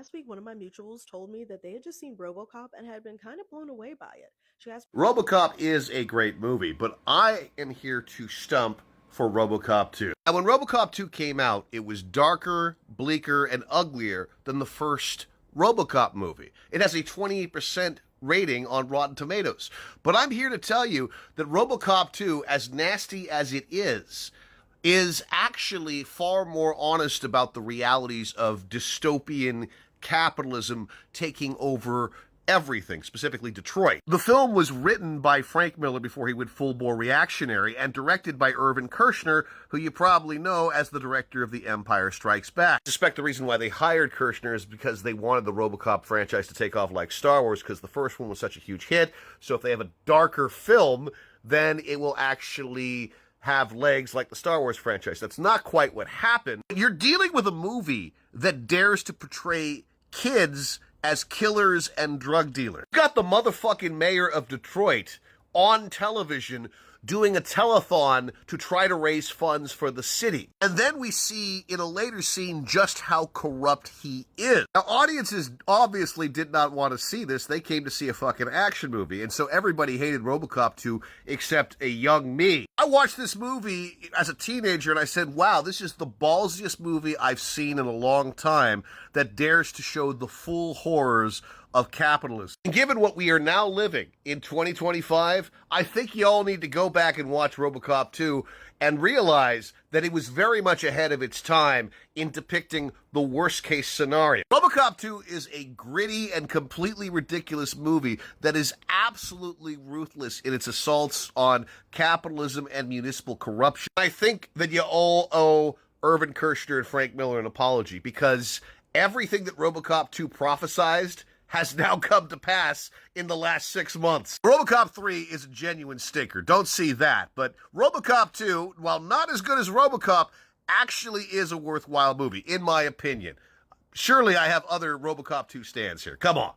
Last week, one of my mutuals told me that they had just seen RoboCop and had been kind of blown away by it. She asked, RoboCop is a great movie, but I am here to stump for RoboCop 2. And when RoboCop 2 came out, it was darker, bleaker, and uglier than the first RoboCop movie. It has a 28% rating on Rotten Tomatoes. But I'm here to tell you that RoboCop 2, as nasty as it is actually far more honest about the realities of dystopian capitalism taking over everything, specifically Detroit. The film was written by Frank Miller before he went full-bore reactionary and directed by Irvin Kershner, who you probably know as the director of The Empire Strikes Back. I suspect the reason why they hired Kershner is because they wanted the RoboCop franchise to take off like Star Wars, because the first one was such a huge hit. So if they have a darker film, then it will actually have legs like the Star Wars franchise. That's not quite what happened. You're dealing with a movie that dares to portray kids as killers and drug dealers. You've got the motherfucking mayor of Detroit on television doing a telethon to try to raise funds for the city. And then we see in a later scene just how corrupt he is. Now, audiences obviously did not want to see this. They came to see a fucking action movie. And so everybody hated RoboCop 2 except a young me. I watched this movie as a teenager and I said, wow, this is the ballsiest movie I've seen in a long time that dares to show the full horrors of capitalism. And given what we are now living in 2025, I think you all need to go back and watch RoboCop 2 and realize that it was very much ahead of its time in depicting the worst case scenario. RoboCop 2 is a gritty and completely ridiculous movie that is absolutely ruthless in its assaults on capitalism and municipal corruption. I think that you all owe Irvin Kershner and Frank Miller an apology, because everything that RoboCop 2 prophesized has now come to pass in the last 6 months. RoboCop 3 is a genuine stinker. Don't see that. But RoboCop 2, while not as good as RoboCop, actually is a worthwhile movie, in my opinion. Surely I have other RoboCop 2 stands here. Come on.